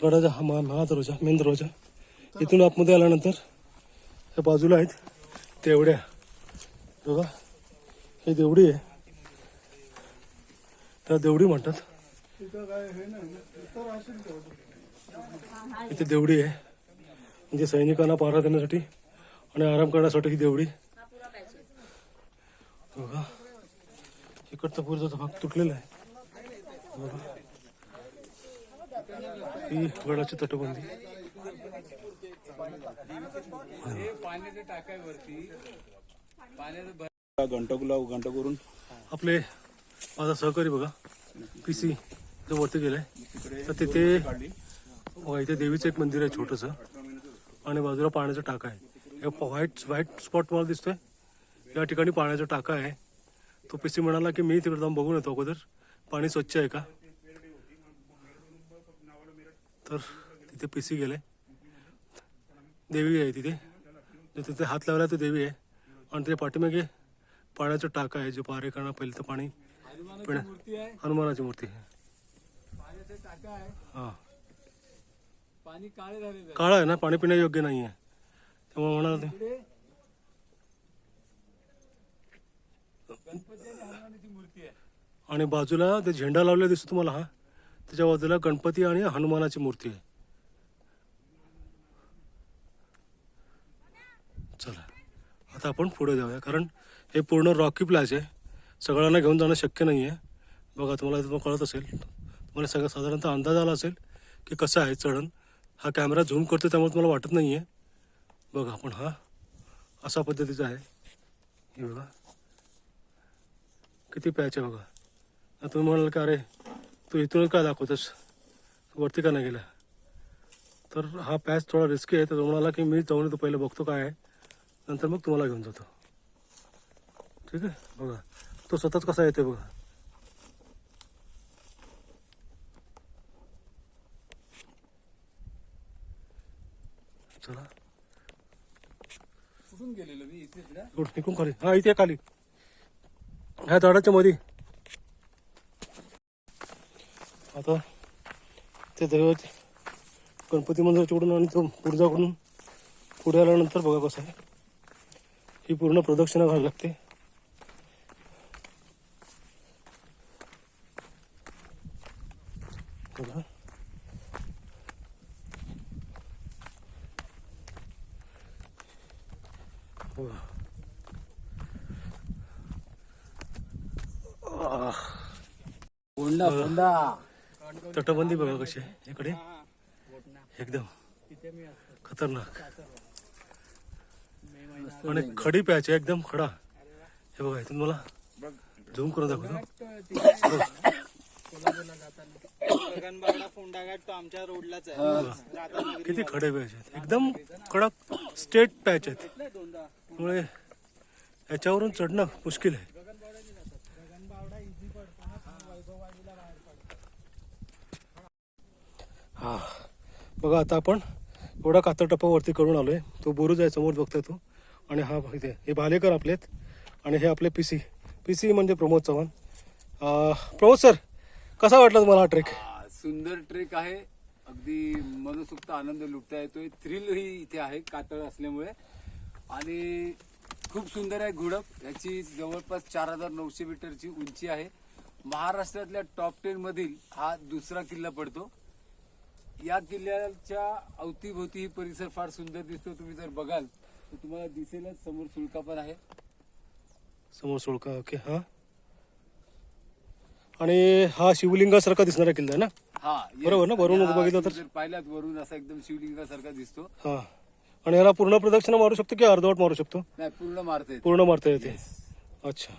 A: गडाचा हा दरवाजा, मेन दरवाजा. इथून आतमध्ये आल्यानंतर या बाजूला आहेत तेवढ्या बघा. हे देवडी आहे, त्या देवडी म्हणतात. इथे देवडी आहे, म्हणजे सैनिकांना पहारा देण्यासाठी आणि आराम करण्यासाठी ही देवडी. बघा इकडचा पुढचा भाग तुटलेला आहे. बघा ही गडाची तटबंदी.
H: पाण्याचं टाकायवरती पाण्याचं
D: घंटा करून
A: आपले माझा सहकारी बघा PC जो वरती गेलाय, तर तिथे बघा इथे देवीचं एक मंदिर आहे छोटंसं आणि बाजूला पाण्याचा टाका आहे. हे व्हाईट स्पॉट मला दिसतोय, या ठिकाणी पाण्याचा टाका आहे. तो PC म्हणाला की मी तिकडे जाऊन बघून येतो अगोदर पाणी स्वच्छ आहे का. तर तिथे PC गेलाय, देवी आहे तिथे, तिथे हात लावला तर देवी आहे आणि ते पाठीमागे पाण्याचं टाका आहे जे पारे करणं पहिलं तर पाणी हनुमानाची मूर्ती आहे. हा
H: पाणी काळे झालेलं
A: काळा आहे ना, पाणी पिण्यायोग्य नाही आहे, त्यामुळे म्हणाल ते. आणि बाजूला ते झेंडा लावलेला दिसतो तुम्हाला, हा त्याच्या बाजूला गणपती आणि हनुमानाची मूर्ती आहे. चला आता आपण पुढे जाऊया, कारण हे पूर्ण रॉकी प्लॅच आहे, सगळ्यांना घेऊन जाणं शक्य नाही आहे. बघा तुम्हाला कळत असेल, तुम्हाला सगळं साधारणतः अंदाज आला असेल की कसं आहे चढण. हा कॅमेरा झूम करतो त्यामुळे तुम्हाला वाटत नाही आहे. बघा पण हा असा पद्धतीचा आहे. हे बघा किती पॅच आहे बघा. आता तुम्ही म्हणाल की अरे तू इथूनच काय दाखवतोस, वरती का नाही गेला. तर हा पॅच थोडा रिस्की आहे, तर तो म्हणाला की मी जाऊन येतो पहिलं बघतो काय आहे, नंतर मग तुम्हाला घेऊन जातो. ठीक आहे. बघा तो सतत कसा येते बघा. चला
H: कुठून गेलेलो मी इथे
A: निघून खाली. हा इथे खाली ह्या झाडाच्या मध्ये. आता ते दैवत गणपती मंदिराकडून आणि तो पुढजाकडून पुढे आल्यानंतर बघा कसं आहे, ही पूर्ण प्रदक्षिणा घालावी लागते. बघा
H: फोंडा फोंडा
A: तटबंदी बघा कशी आहे इकडे, एकदम खतरनाक आणि खडी पॅच आहे, एकदम खडा. हे बघा इथून मला झूम करून दाखवतो.
C: गगनबावडा फोंडाघाट तो आमच्या रोडलाच आहे.
A: किती खडे पॅच आहेत, एकदम कडक स्ट्रेट पॅच आहेत, त्यामुळे याच्यावरून चढणं मुश्किल आहे. हा बघा आता आपण एवढा कातर टप्पा वरती करून आलोय. तो बुरुज आहे समोर बघताय तो, आणि हा इथे हे भालेकर आपलेत आणि हे आपले PC म्हणजे प्रमोद चव्हाण. प्रमोद सर कसा वाटला तुम्हाला हा ट्रेक?
H: सुंदर ट्रेक आहे, अगदी मनसुक्त आनंद लुटता येतोय. थ्रिल ही इथे आहे कातळ असल्यामुळे, आणि खूप सुंदर आहे घोडप. याची जवळपास 4900 मीटरची उंची आहे. महाराष्ट्रातल्या टॉप 10 मधील हा दुसरा किल्ला पडतो. या किल्ल्याच्या अवतीभोवती ही परिसर फार सुंदर दिसतो. तुम्ही जर बघाल तर तुम्हाला दिसेलच, समोर सुळका पण आहे.
A: समोर सुळका, ओके. हा आणि हा शिवलिंगासारखा दिसणारा किल्ला आहे ना?
H: हा
A: बरोबर ना? वरून बघितलं तर
H: जर पाहिलात वरून असा एकदम शिवलिंगासारखा दिसतो.
A: हा, आणि याला पूर्ण प्रदक्षिणा मारू शकतो की अर्धवट मारू शकतो?
H: नाही, पूर्ण मारता येते.
A: पूर्ण मारता येते. अच्छा,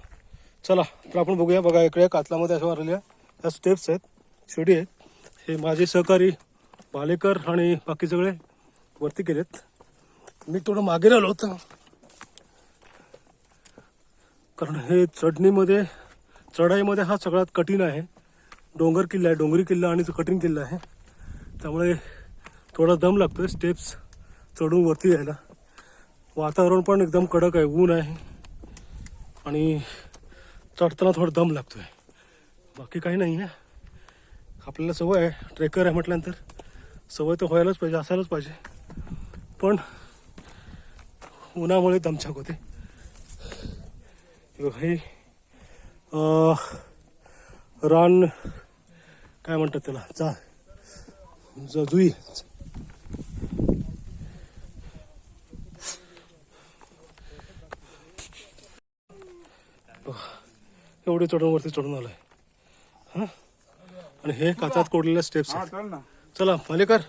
A: चला तर आपण बघूया. बघा इकडे कातलामध्ये अशा मारलेल्या ह्या स्टेप्स आहेत, शिडी आहेत. हे माझे सहकारी भालेकर आणि बाकी सगळे वरती गेलेत. मी थोडं मागे राहिलो होतो, कारण हे चढाईमध्ये हा सगळ्यात कठीण आहे. डोंगर किल्ला आहे, डोंगरी किल्ला आणि कठीण किल्ला आहे, त्यामुळे थोडा दम लागतोय स्टेप्स चढून वरती यायला. वातावरण पण एकदम कडक आहे, ऊन आहे आणि चढताना थोडा दम लागतोय. बाकी काही नाही आहे. आपल्याला सवय आहे, ट्रेकर आहे म्हटल्यानंतर सवय तर व्हायलाच पाहिजे, असायलाच पाहिजे. पण उन्हामुळे दमछाक होते. हे रान काय म्हणतात त्याला, जुई. एवढे चढून वरती चढून आलाय हा. आणि हे काचात कोरलेल्या स्टेप्स आहेत. चला मालेकर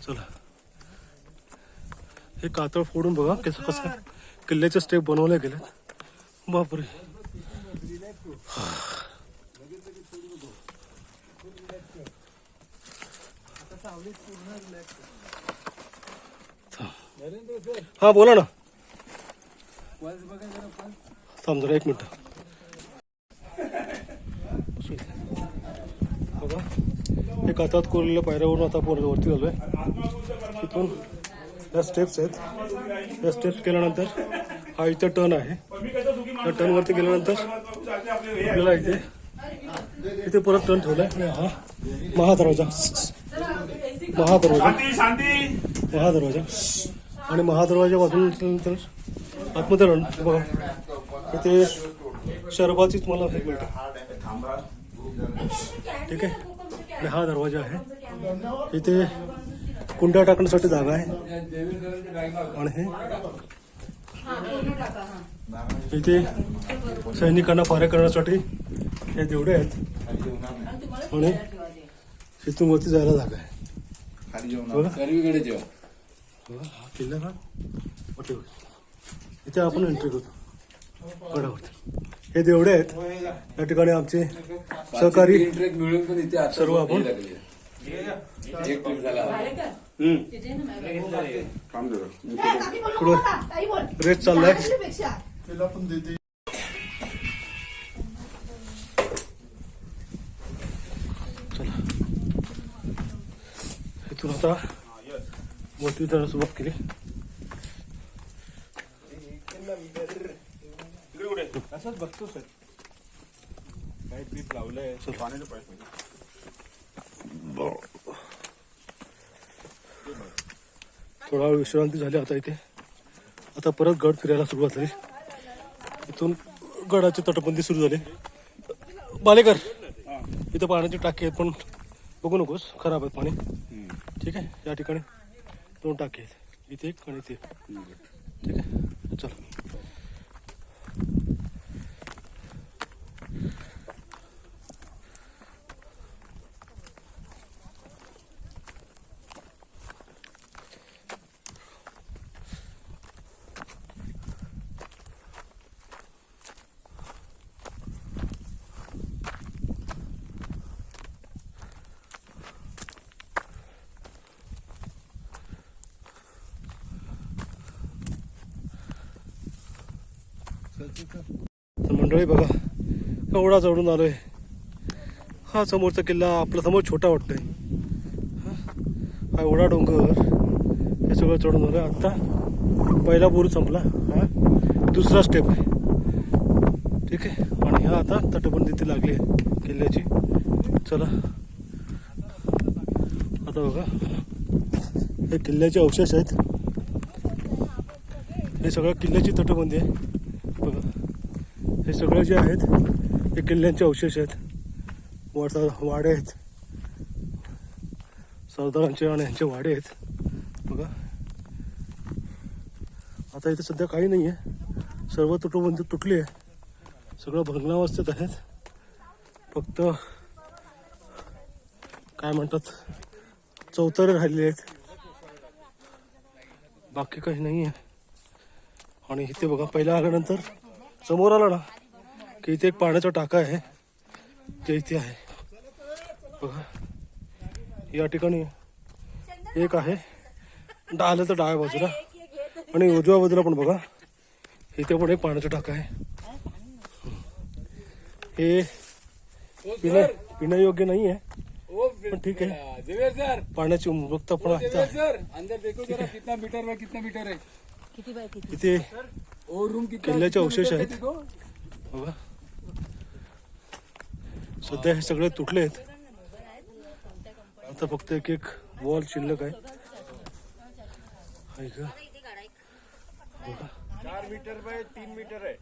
A: चला. हे कातळ फोडून बघा कसं कसं किल्ल्याचे स्टेप बनवले गेलेत. बापरे. हा बोला ना. थांब जरा 1 मिनिट. बघा हे काचात कोरलेल्या पायऱ्यावरून आता आपण वरती झालोय. तिथून या स्टेप्स आहेत. या स्टेप्स केल्यानंतर हा इथे टर्न आहे. या टर्न वरती गेल्यानंतर आपल्याला इथे परत टर्न ठेवलाय. आणि हा महादरवाजा आणि महादरवाजा वाजून आतमध्ये रन बघा. इथे शरबाचीच मला हे मिळतं. ठीक आहे. आणि हा दरवाजा आहे. इथे कुंड्या टाकण्यासाठी जागा आहे. आणि हे इथे सैनिकांना पारे करण्यासाठी हे देवडे आहेत. आणि इथून वरती जायला जागा आहे. बघा हा किल्ला ना मोठे. इथे आपण एंट्री करतो गडावरती. हे देवडे आहेत. या ठिकाणी आमचे सहकारी
H: मिळून पण इथे आता
A: सर्व आपण
H: एक ट्रिप झाला.
A: पुढं रेस चाललाय.
F: तिला पण देते.
A: चला इथून आता वरती जायला सुरुवात केली.
D: असंच बघतो सर काही ट्रिप लावलंय पाण्याचं पाईप.
A: थोडा वेळ विश्रांती झाली आता इथे. आता परत गड फिरायला सुरुवात झाली. इथून गडाची तटबंदी सुरू झाली. बालेकर इथं पाण्याची टाकी आहेत पण बघू नकोस खराब आहे पाणी. ठीक आहे. या ठिकाणी 2 टाकी आहेत. इथे एक आणि इथे. ठीक आहे. चल तर मंडळी बघा एवढा चढून आलोय. हा समोरचा किल्ला आपला समोर छोटा वाटतोय. हा एवढा डोंगर हे सगळं चढून आलोय. आता पहिला बुरुज संपला. हा दुसरा स्टेप आहे. ठीक आहे. आणि हा आता तटबंदी इथे लागली आहे किल्ल्याची. चला आता बघा हे किल्ल्याचे अवशेष आहेत. हे सगळं किल्ल्याची तटबंदी आहे. बघा हे सगळे जे आहेत हे किल्ल्यांचे अवशेष आहेत. वाडे आहेत. सरदारांचे आणि यांचे वाडे आहेत. बघा आता इथे सध्या काही नाही आहे. सर्व तटबंदी तुटली आहे. सगळं भग्नावस्थेत आहेत. फक्त काय म्हणतात चौतरे राहिलेले आहेत. बाकी काही नाही आहे. आणि इथे बघा पहिल्या आल्यानंतर समोर आला ना की इथे एक पाण्याचा टाका आहे. ते इथे आहे. बघा या ठिकाणी एक आहे. आलं तर डाव्या बाजूला आणि उजव्या बाजूला पण बघा इथे पण एक पाण्याचा टाका आहे. हे पिण्यायोग्य नाही आहे पण ठीक आहे. पाण्याची उपलब्धता पण आहे. इथे किल्ल्याचे अवशेष आहेत. बघा सध्या हे सगळे तुटले आहेत. आता फक्त एक वॉल शिल्लक आहे. बघा
D: 4 मीटर बाय 3 मीटर आहे.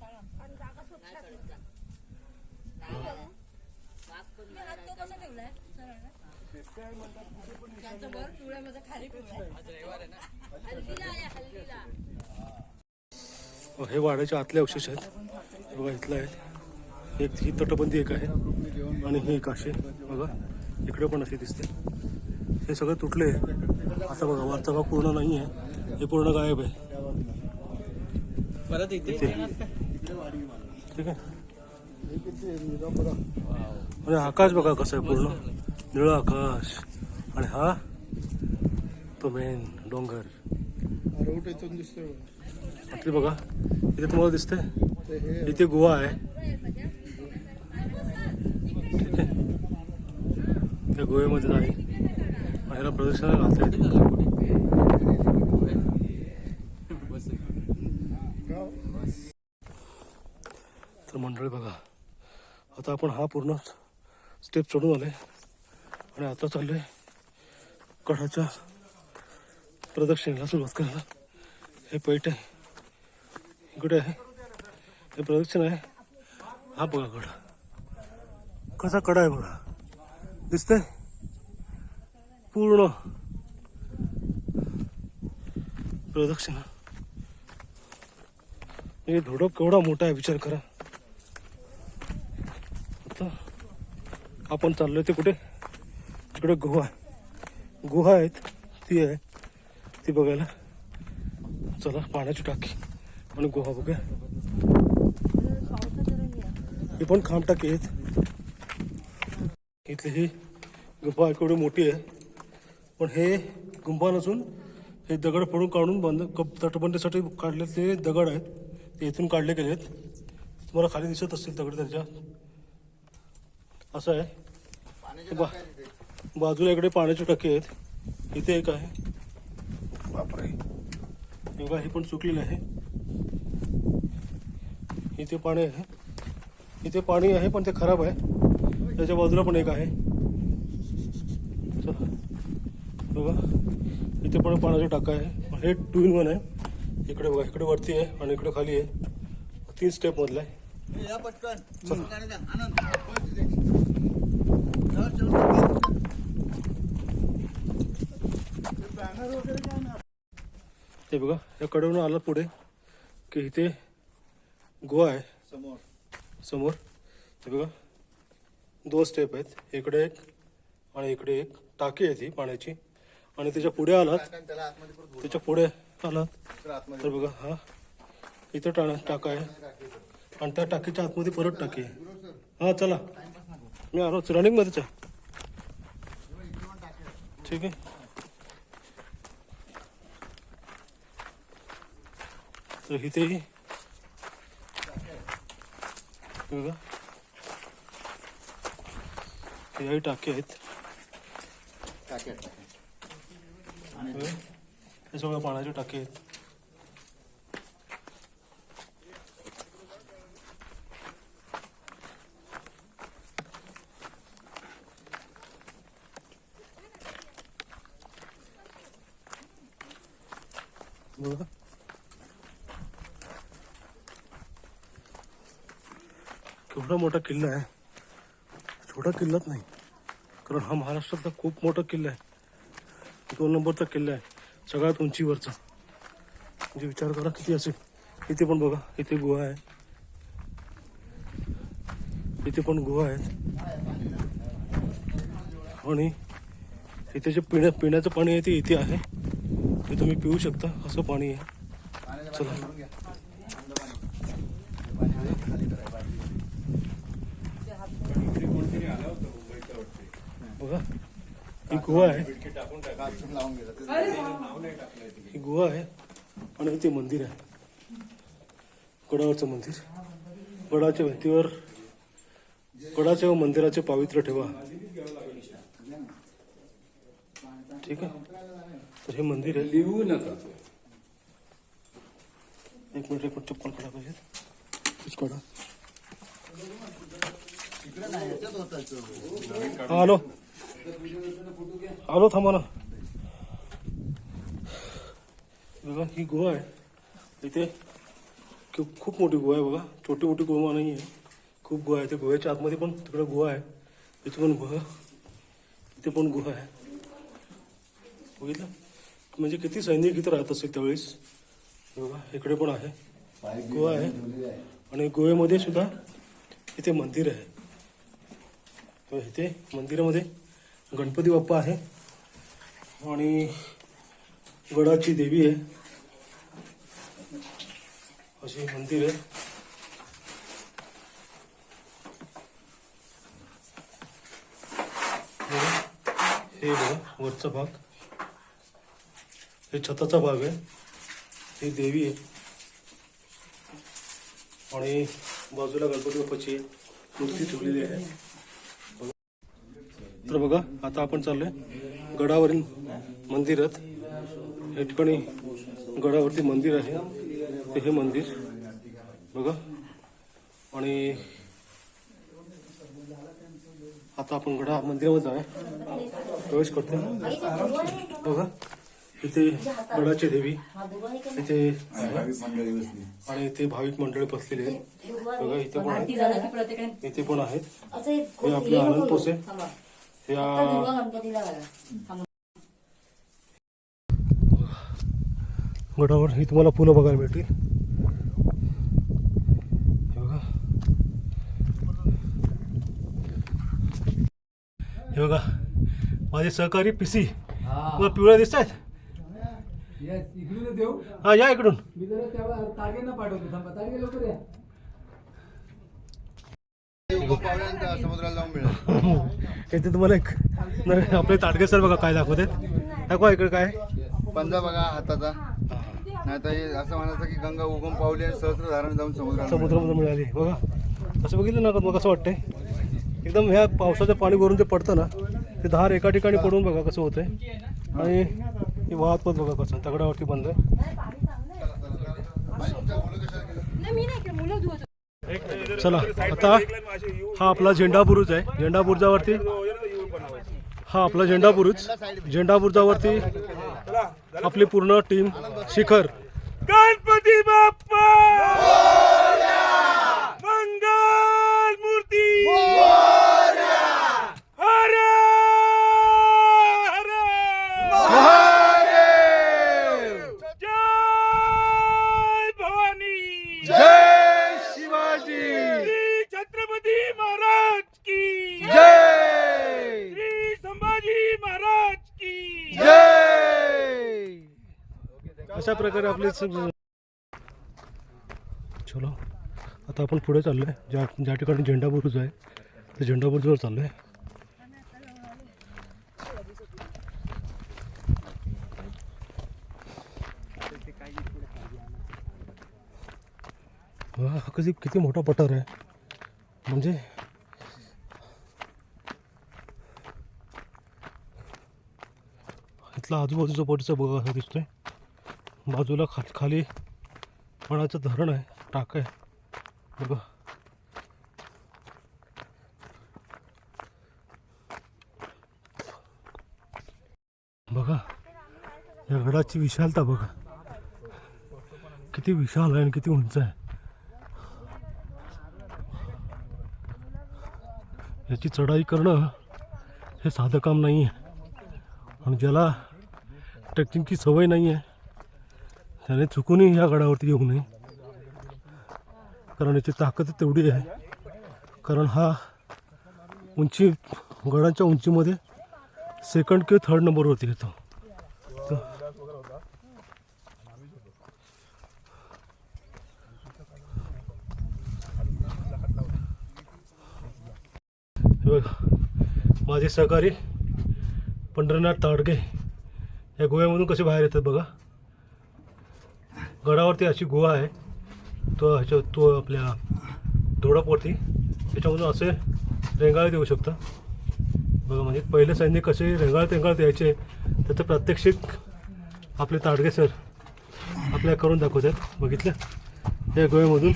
A: हे वाड्याचे आतले अवशेष आहेत बघा. इथलं आहे एक, ही तटबंदी एक आहे आणि ही एक अशी बघा. इकडे पण अशी दिसते. हे सगळं तुटले. आता बघा वरचा भाग पूर्ण नाही आहे, हे पूर्ण गायब आहे.
C: परत इथे
A: ठीक आहे. आणि आकाश बघा कसं आहे, पूर्ण निळं आकाश. आणि हा तो मेन डोंगर
F: रोड इथून दिसतोय बघा.
A: इथे बघा. इथे तुम्हाला दिसतंय इथे गुहा आहे. ठीक आहे. त्या गुहेमध्ये नाही ह्याला प्रदक्षिणा घालता येते. तर मंडळी बघा, आता आपण हा पूर्ण स्टेप चढून आले आणि आता चालले गडाच्या प्रदक्षिणेला सुरुवात करायला. हे पैठ आहे इकडे आहे, हे प्रदक्षिण आहे. हा बघा गड कसा कडा आहे बघा, दिसतंय पूर्ण प्रदक्षिणा. हे धोडप केवढा मोठा आहे विचार करा. आता आपण चाललोय ते कुठे, तिकडे गुहा आहे. गुहा आहेत ती आहे ती बघायला. चला पाण्याची टाकी आणि गुहा बघूया. ही पण खांब टाकी आहेत. इथली ही गुंफा केवढी मोठी आहे, पण हे गुंफा नसून हे दगड फोडून काढून बंद तटबंदीसाठी काढलेले दगड आहेत. ते इथून काढले गेले आहेत. तुम्हाला खाली दिसत असतील दगड त्यांच्या. असं आहे. बाजूला इकडे पाण्याची टाकी आहेत. इथे एक आहे. बापरे बघा, ही पण सुकलेली आहे. इथे पाणी आहे. इथे पाणी आहे पण ते खराब आहे. त्याच्या बाजूला पण एक आहे. चला बघा, इथे पण पाण्याची टाका आहे. हे 2 in 1 आहे. इकडे बघा, इकडे वरती आहे आणि इकडे खाली आहे. 3 स्टेप मधला आहे. हे बघा, या कडेवरून आलं पुढे की इथे गुहा आहे समोर. हे बघा 2 स्टेप आहेत. इकडे एक आणि इकडे एक टाकी आहे ती पाण्याची. आणि त्याच्या पुढे आलात, त्याच्या पुढे आलात तर बघा हा इथं टाका आहे आणि त्या टाकीच्या आतमध्ये परत टाकी आहे. हा चला, मी आलो रनिंग मध्येच आहे. ठीक आहे. तर इथेही बघा याही टाकी आहेत. हे सगळं पाण्याची टाकी आहेत. बघा केवढा मोठा किल्ला आहे. छोटा किल्लाच नाही, कारण हा महाराष्ट्रातला खूप मोठा किल्ला आहे. 2 नंबरचा किल्ला आहे, सगळ्यात उंचीवरचा. म्हणजे विचार करा किती असेल. इथे पण बघा, इथे गुहा आहे. इथे पण गुहा आहेत. आणि इथे जे पिण्याचं पाणी आहे ते इथे आहे. ते तुम्ही पिऊ शकता, असं पाणी आहे. चला बघा, ही गुहा आहे. ही गुहा आहे आणि इथे मंदिर आहे, गडावरचं मंदिर. गडाच्या भिंतीवर गडाच्या व मंदिराचे पावित्र्य ठेवा. ठीक आहे. तर हे मंदिर आहे.
H: लिहू नका.
A: एक मिनिट चप्पल काढा पाहिजे. काढा. आलो आलो, थांबा ना. बघा ही गुहा आहे. इथे खूप मोठी गुहा आहे बघा. छोटी मोठी गुहा नाही आहे, खूप गुहा आहे. ते गुहेच्या आतमध्ये पण तिकडे गुहा आहे. इथे पण गुहा. इथे पण गुहा आहे बघितलं म्हणजे किती सैनिक इथं राहत असेल त्यावेळेस. हे बघा इकडे पण आहे गुहा आहे आणि गुहेमध्ये सुद्धा इथे मंदिर आहे. तर इथे मंदिरामध्ये गणपती बाप्पा आहे आणि गडाची देवी आहे असे मंदिर आहे. हे बघा वरचा भाग हे छताचा भाग आहे. ही देवी आहे आणि बाजूला गणपती बाप्पाची मूर्ती ठेवलेली आहे. तर बघा आता आपण चाललोय गडावरील मंदिरात. या ठिकाणी गडावरती मंदिर आहे ते हे मंदिर बघा आणि आता आपण गडा मंदिरामध्ये जाऊया प्रवेश करतो. बघा इथे गडाची देवी इथे आणि इथे भाविक मंडळी बसलेली आहेत. बघा इथे पण आहेत इथे पण आहेत. हे आपले आनंद पोसे गडावर ही तुम्हाला फुलं बघायला मिळतील. हे बघा हे बघा माझे सहकारी पिसी मला पिवळ्या दिसत आहेत.
H: इकडून देऊ
A: हा या इकडून.
H: मी जरा त्याला ताडगेंना पाठवतो. थांबा ताडगे लवकर या.
B: समुद्राला जाऊन मिळेल.
A: इथे तुम्हाला एक नवीन आपले ताडगे सर बघा काय दाखवत आहेत. दाखवा इकडे काय
B: पंजा बघा हाताचा. नाही तर हे असं म्हणायचं की गंगा उगम पावली आणि सहस्त्रधारण जाऊन
A: समुद्रामध्ये मिळाली. बघा असं बघितलं ना मग कसं वाटतंय एकदम ह्या पावसाचं पाणी भरून ते पडतं ना ते धार एका ठिकाणी पडून बघा कसं होतंय आणि हे वाहत पण बघा कसं दगडावरती बंद आहे. चला आता हा आपला झेंडा बुरुज आहे. झेंडा बुरुजावरती हा आपला झेंडा बुरुज. झेंडा बुरुजावरती आपली पूर्ण टीम शिखर
D: गणपती बाप्पा मंगल मूर्ती हर हर जय भवानी
A: जय शिवाजी
D: श्री छत्रपती महाराज की
A: जय
D: श्री संभाजी महाराज की
A: जय. अशा प्रकारे आपले चलो आता आपण पुढे चाललोय. ज्या ठिकाणी झेंडा बुरुज आहे त्या झेंडा बुरुजवर चाललोय. हा किती मोठा पठार आहे म्हणजे इथला आजूबाजूचा परिसर बघा असा दिसतोय. बाजूला खाली पाण्याचं धरण आहे टाक आहे बघा. बघा या गडाची विशालता बघा किती विशाल आहे आणि किती उंच आहे. याची चढाई करणं हे साधं काम नाही आहे आणि ज्याला ट्रेकिंगची सवय नाही आहे त्याने चुकूनही ह्या गडावरती येऊ नये कारण याची ताकद तेवढी आहे. कारण हा उंची गडाच्या उंचीमध्ये सेकंड किंवा थर्ड नंबरवरती येतो. माझे सहकारी पंढरीनाथ ताडगे या गोव्यामधून कसे बाहेर येतात बघा. गडावरती अशी गुहा आहे तो आपल्या धोडापवरती त्याच्यामधून असे रेंगाळत येऊ शकतं बघा. म्हणजे पहिले सैनिक कसे रेंगाळत यायचे त्याचं प्रात्यक्षिक आपले ताडगे सर आपल्या करून दाखवतात. बघितलं या गोव्यामधून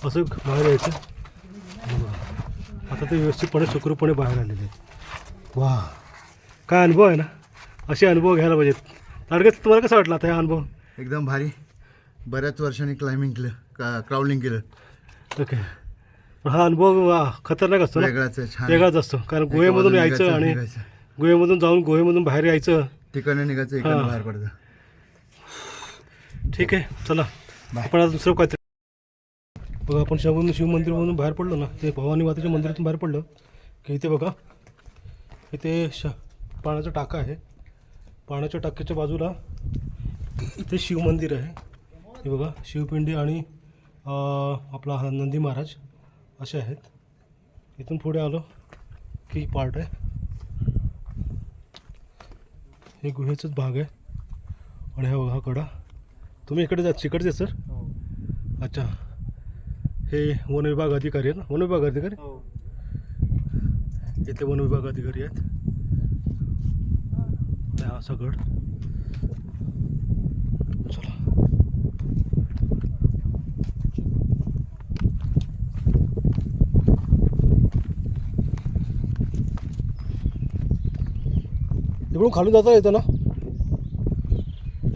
A: असं बाहेर यायचं बघा. आता ते व्यवस्थितपणे सुखरूपणे बाहेर आलेले आहेत. वा काय अनुभव आहे ना. असे अनुभव घ्यायला पाहिजेत. ताडगे तुम्हाला कसं वाटलं आता हा अनुभव.
B: एकदम भारी. बऱ्याच वर्षांनी क्लाइम्बिंग केलं क्राउलिंग केलं.
A: ओके हा अनुभव खतरनाक असतो ना.
B: वेगळाच आहे, छान.
A: वेगळाच असतो कारण गोव्यामधून यायचं आणि
B: निघायचं.
A: गुहेमधून जाऊन गुहेमधून बाहेर यायचं.
B: ठिकाणी निघायचं इकडनं बाहेर पडतं.
A: ठीक आहे, चला आपण आता दुसरं काय बघा. आपण शिव मंदिरमधून बाहेर पडलो ना, ते भवानी मातेच्या मंदिरातून बाहेर पडलं की इथे बघा, इथे पाण्याचा टाका आहे. पाण्याच्या टाक्याच्या बाजूला इथे शिव मंदिर आहे. हे बघा, शिवपिंडी आणि आपला हा नंदी महाराज असे आहेत. इथून पुढे आलो की पार्ट आहे, हे गुहेचाच भाग आहे. आणि हा बघा हा कडा. तुम्ही इकडे जात तिकडचे सर? अच्छा, हे वन विभाग अधिकारी आहेत ना? वन विभाग अधिकारी इथे वन विभाग अधिकारी आहेत. हा सगळ. चला इकडून खाली जाता येतं ना?